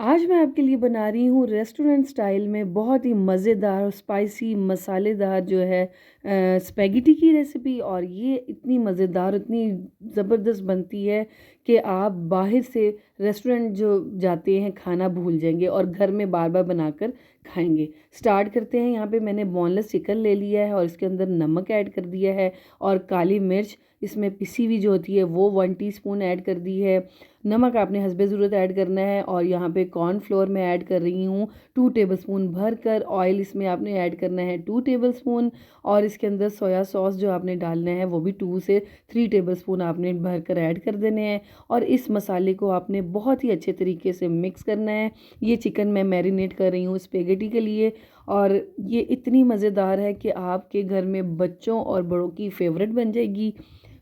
आज मैं आपके लिए बना रही हूँ रेस्टोरेंट स्टाइल में बहुत ही मज़ेदार और स्पाइसी मसालेदार जो है स्पेगेटी की रेसिपी। और ये इतनी मज़ेदार इतनी ज़बरदस्त बनती है कि आप बाहर से रेस्टोरेंट जो जाते हैं खाना भूल जाएंगे और घर में बार बार बनाकर खाएंगे। स्टार्ट करते हैं। यहाँ पे मैंने बोनलेस चिकन ले लिया है और इसके अंदर नमक ऐड कर दिया है और काली मिर्च इसमें पिसी हुई जो होती है वो 1 टीस्पून ऐड कर दी है। नमक आपने हस्बे ज़रूरत ऐड करना है। और यहाँ पे कॉर्नफ्लोर मैं ऐड कर रही हूँ 2 टेबलस्पून भर कर। ऑयल इसमें आपने ऐड करना है 2 टेबलस्पून। और इसके अंदर सोया सॉस जो आपने डालना है वो भी 2 से 3 टेबलस्पून आपने भर कर ऐड कर देने हैं। और इस मसाले को आपने बहुत ही अच्छे तरीके से मिक्स करना है। ये चिकन मैं मैरिनेट कर रही हूँ स्पेगेटी के लिए। और ये इतनी मज़ेदार है कि आपके घर में बच्चों और बड़ों की फेवरेट बन जाएगी।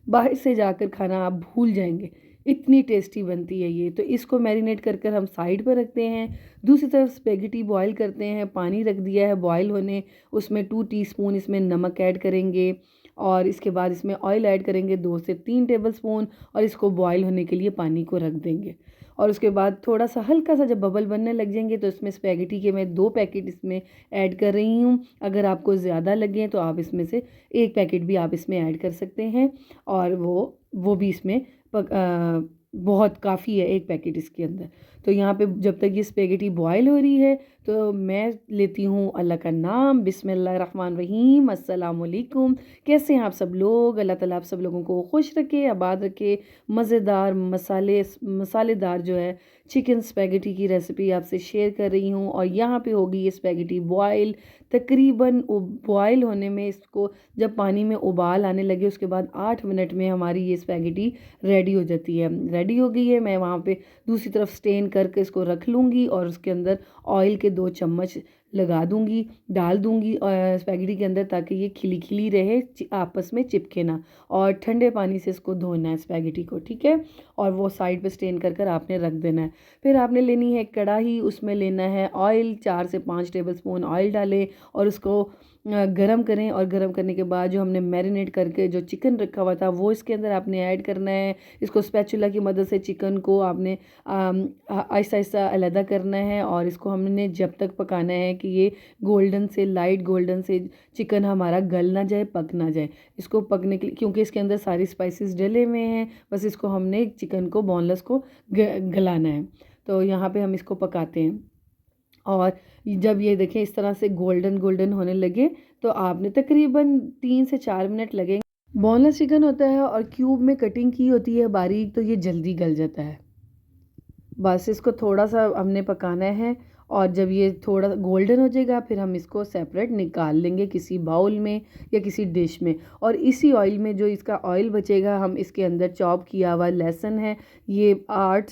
बाहर से जाकर खाना आप भूल जाएंगे, इतनी टेस्टी बनती है ये। तो इसको मैरिनेट कर कर हम साइड पर रखते हैं। दूसरी तरफ स्पेगेटी बॉईल करते हैं। पानी रख दिया है बॉईल होने, उसमें 2 टीस्पून इसमें नमक ऐड करेंगे और इसके बाद इसमें ऑयल ऐड करेंगे 2 से 3 टेबलस्पून। और इसको बॉईल होने के लिए पानी को रख देंगे। और उसके बाद थोड़ा सा हल्का सा जब बबल बनने लग जाएंगे तो इसमें स्पेगेटी के मैं 2 पैकेट इसमें ऐड कर रही हूँ। अगर आपको ज़्यादा लगे तो आप इसमें से 1 पैकेट भी आप इसमें ऐड कर सकते हैं। और वो भी इसमें बहुत काफ़ी है 1 पैकेट इसके अंदर। तो यहाँ पे जब तक ये स्पेगेटी बॉयल हो रही है तो मैं लेती हूँ अल्लाह का नाम, बिस्मिल्लाहिर्रहमानिर्रहीम, अस्सलाम वालेकुम। कैसे हैं आप सब लोग? अल्लाह ताला आप सब लोगों को खुश रखे, आबाद रखे। मज़ेदार मसालेदार जो है चिकन स्पेगेटी की रेसिपी आपसे शेयर कर रही हूँ। और यहाँ पे होगी ये स्पेगेटी बॉयल। तकरीबन बॉयल होने में इसको जब पानी में उबाल आने लगे उसके बाद 8 मिनट में हमारी ये स्पेगेटी रेडी हो जाती है। रेडी हो गई है। मैं वहाँ पे दूसरी तरफ स्टेन करके इसको रख लूँगी और उसके अंदर ऑयल के 2 चम्मच लगा दूँगी, डाल दूँगी स्पेगेटी के अंदर, ताकि ये खिली खिली रहे, आपस में चिपके ना। और ठंडे पानी से इसको धोना है स्पेगेटी को, ठीक है। और वो साइड पे स्टेन कर कर आपने रख देना है। फिर आपने लेनी है कढ़ाई, उसमें लेना है ऑयल, 4 से 5 टेबलस्पून ऑयल डालें और उसको गरम करें। और गरम करने के बाद जो हमने मैरिनेट करके जो चिकन रखा हुआ था वो इसके अंदर आपने ऐड करना है। इसको स्पैचुला की मदद से चिकन को आपने आहिस्ता आहिस्ता अलहदा करना है। और इसको हमने जब तक पकाना है कि ये गोल्डन से लाइट गोल्डन से चिकन हमारा गल ना जाए, पक ना जाए। इसको पकने के लिए, क्योंकि इसके अंदर सारी स्पाइसेस डले हुए हैं, बस इसको हमने चिकन को बोनलेस को गलाना है। तो यहाँ पे हम इसको पकाते हैं। और जब ये देखें इस तरह से गोल्डन गोल्डन होने लगे तो आपने तकरीबन 3 से 4 मिनट लगेंगे। बोनलेस चिकन होता है और क्यूब में कटिंग की होती है बारीक, तो ये जल्दी गल जाता है। बस इसको थोड़ा सा हमने पकाना है। और जब ये थोड़ा गोल्डन हो जाएगा फिर हम इसको सेपरेट निकाल लेंगे किसी बाउल में या किसी डिश में। और इसी ऑयल में जो इसका ऑयल बचेगा हम इसके अंदर चॉप किया हुआ लहसुन है, ये 8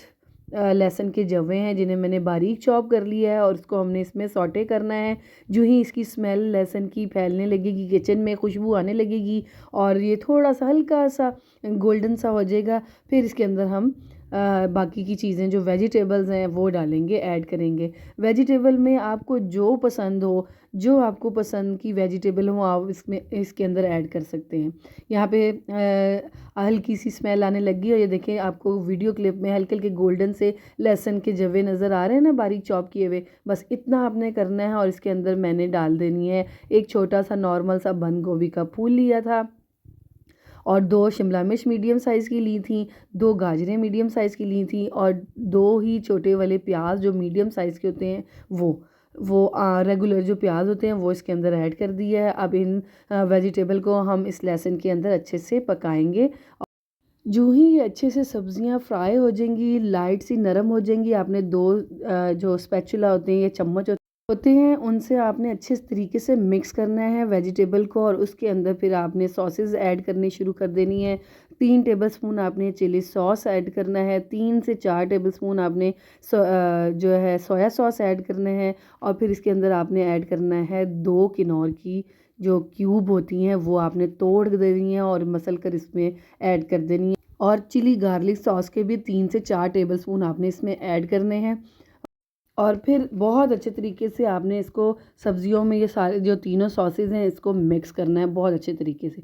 लहसुन के जवे हैं जिन्हें मैंने बारीक चॉप कर लिया है और इसको हमने इसमें सौटे करना है। जो ही इसकी स्मेल लहसुन की फैलने लगेगी, किचन में खुशबू आने लगेगी और ये थोड़ा सा हल्का सा गोल्डन सा हो जाएगा, फिर इसके अंदर हम बाकी की चीज़ें जो वेजिटेबल्स हैं वो डालेंगे, ऐड करेंगे। वेजिटेबल में आपको जो पसंद हो, जो आपको पसंद की वेजिटेबल हो आप इसमें इसके अंदर ऐड कर सकते हैं। यहाँ पे हल्की सी स्मेल आने लगी और ये देखें आपको वीडियो क्लिप में हल्के हल्के गोल्डन से लहसुन के जवे नज़र आ रहे हैं ना, बारीक चॉप किए हुए। बस इतना आपने करना है और इसके अंदर मैंने डाल देनी है एक छोटा सा नॉर्मल सा बंद गोभी का फूल लिया था और 2 शिमला मिर्च मीडियम साइज़ की ली थी, 2 गाजरें मीडियम साइज़ की ली थी और 2 ही छोटे वाले प्याज जो मीडियम साइज़ के होते हैं वो रेगुलर जो प्याज होते हैं वो इसके अंदर ऐड कर दिया है। अब इन वेजिटेबल को हम इस लहसुन के अंदर अच्छे से पकाएंगे। जो ही ये अच्छे से सब्जियां फ्राई हो जाएंगी, लाइट सी नरम हो जाएंगी, आपने 2 जो स्पैचुला होते हैं या चम्मच होते हैं उनसे आपने अच्छे तरीके से मिक्स करना है वेजिटेबल को। और उसके अंदर फिर आपने सॉसेज ऐड करनी शुरू कर देनी है। 3 टेबलस्पून आपने चिली सॉस ऐड करना है, 3 से 4 टेबलस्पून आपने जो है सोया सॉस ऐड करना है। और फिर इसके अंदर आपने ऐड करना है 2 किनौर की जो क्यूब होती हैं वो आपने तोड़ देनी है और मसल कर इसमें ऐड कर देनी है। और चिली गार्लिक सॉस के भी 3 से 4 टेबलस्पून आपने इसमें ऐड करने हैं। और फिर बहुत अच्छे तरीके से आपने इसको सब्जियों में ये सारे जो तीनों सॉसेज हैं इसको मिक्स करना है बहुत अच्छे तरीके से।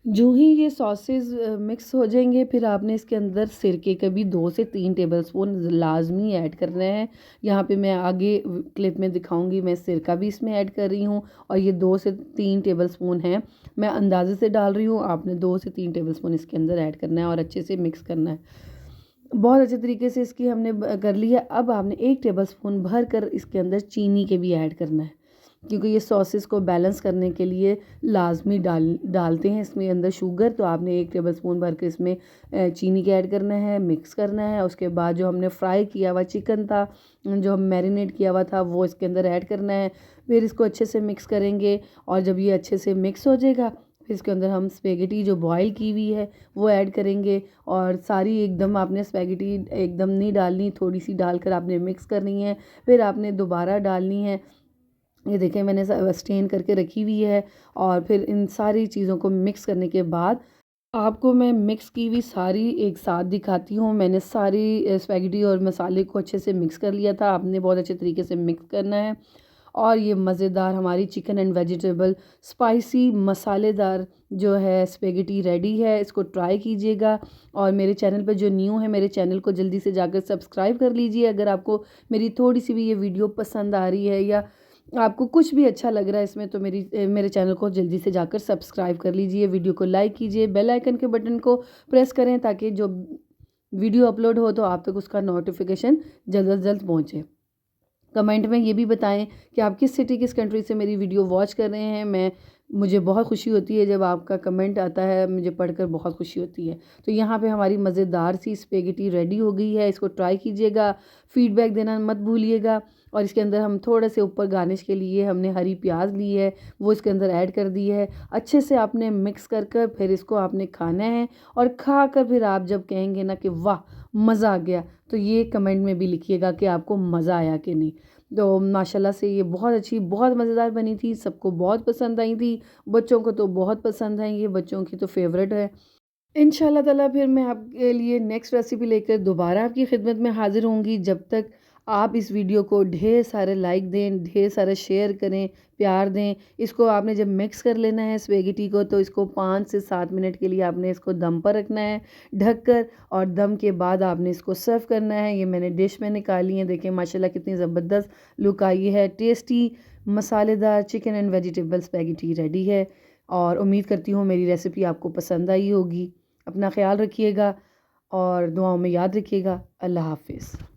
जो ही ये सॉसेस मिक्स हो जाएंगे, फिर आपने इसके अंदर सिरके के भी 2 से 3 टेबलस्पून लाजमी ऐड करने हैं। यहाँ पे मैं आगे क्लिप में दिखाऊंगी, मैं सिरका भी इसमें ऐड कर रही हूँ और ये 2 से 3 टेबलस्पून है। मैं अंदाजे से डाल रही हूँ, आपने 2 से 3 टेबलस्पून इसके अंदर ऐड करना है और अच्छे से मिक्स करना है। बहुत अच्छे तरीके से इसकी हमने कर लिया। अब आपने 1 टेबलस्पून भर कर इसके अंदर चीनी के भी ऐड करना है, क्योंकि ये सॉसेस को बैलेंस करने के लिए लाजमी डालते हैं इसमें अंदर शुगर। तो आपने 1 टेबलस्पून भर के इसमें चीनी के ऐड करना है, मिक्स करना है। उसके बाद जो हमने फ्राई किया हुआ चिकन था, जो हम मैरिनेट किया हुआ था, वो इसके अंदर ऐड करना है। फिर इसको अच्छे से मिक्स करेंगे और जब ये अच्छे से मिक्स हो जाएगा, फिर इसके अंदर हम स्पेगेटी जो बॉईल की हुई है वो ऐड करेंगे। और सारी एकदम आपने स्पेगेटी एकदम नहीं डालनी, थोड़ी सी डालकर आपने मिक्स करनी है, फिर आपने दोबारा डालनी है। ये देखें मैंने स्टेन करके रखी हुई है। और फिर इन सारी चीज़ों को मिक्स करने के बाद आपको मैं मिक्स की हुई सारी एक साथ दिखाती हूँ। मैंने सारी स्पैगेटी और मसाले को अच्छे से मिक्स कर लिया था, आपने बहुत अच्छे तरीके से मिक्स करना है। और ये मज़ेदार हमारी चिकन एंड वेजिटेबल स्पाइसी मसालेदार जो है स्पेगेटी रेडी है। इसको ट्राई कीजिएगा। और मेरे चैनल पर जो न्यू है, मेरे चैनल को जल्दी से जाकर सब्सक्राइब कर लीजिए। अगर आपको मेरी थोड़ी सी भी ये वीडियो पसंद आ रही है या आपको कुछ भी अच्छा लग रहा है इसमें, तो मेरे चैनल को जल्दी से जाकर सब्सक्राइब कर लीजिए। वीडियो को लाइक कीजिए, बेल आइकन के बटन को प्रेस करें ताकि जो वीडियो अपलोड हो तो आप तक उसका नोटिफिकेशन जल्द से जल्द पहुँचे। कमेंट में ये भी बताएं कि आप किस सिटी किस कंट्री से मेरी वीडियो वॉच कर रहे हैं। मुझे बहुत खुशी होती है जब आपका कमेंट आता है, मुझे पढ़कर बहुत खुशी होती है। तो यहाँ पे हमारी मज़ेदार सी स्पेगेटी रेडी हो गई है। इसको ट्राई कीजिएगा, फीडबैक देना मत भूलिएगा। और इसके अंदर हम थोड़े से ऊपर गार्निश के लिए हमने हरी प्याज ली है, वो इसके अंदर ऐड कर दी है। अच्छे से आपने मिक्स कर कर फिर इसको आपने खाना है। और खा कर फिर आप जब कहेंगे ना कि वाह मज़ा आ गया, तो ये कमेंट में भी लिखिएगा कि आपको मज़ा आया कि नहीं। तो माशाल्लाह से ये बहुत अच्छी, बहुत मज़ेदार बनी थी, सबको बहुत पसंद आई थी। बच्चों को तो बहुत पसंद है, ये बच्चों की तो फेवरेट है। इंशाल्लाह ताला फिर मैं आपके लिए नेक्स्ट रेसिपी लेकर दोबारा आपकी खिदमत में हाज़िर होंगी। जब तक आप इस वीडियो को ढेर सारे लाइक दें, ढेर सारे शेयर करें, प्यार दें। इसको आपने जब मिक्स कर लेना है स्पेगेटी को, तो इसको 5 से 7 मिनट के लिए आपने इसको दम पर रखना है ढक कर। और दम के बाद आपने इसको सर्व करना है। ये मैंने डिश में निकाली है, देखें माशाल्लाह कितनी ज़बरदस्त लुक आई है। टेस्टी मसालेदार chicken and vegetable spaghetti ready है। और उम्मीद करती हूँ मेरी रेसिपी आपको पसंद आई होगी। अपना ख्याल रखिएगा और दुआओं में याद रखिएगा। अल्लाह हाफ़िज़।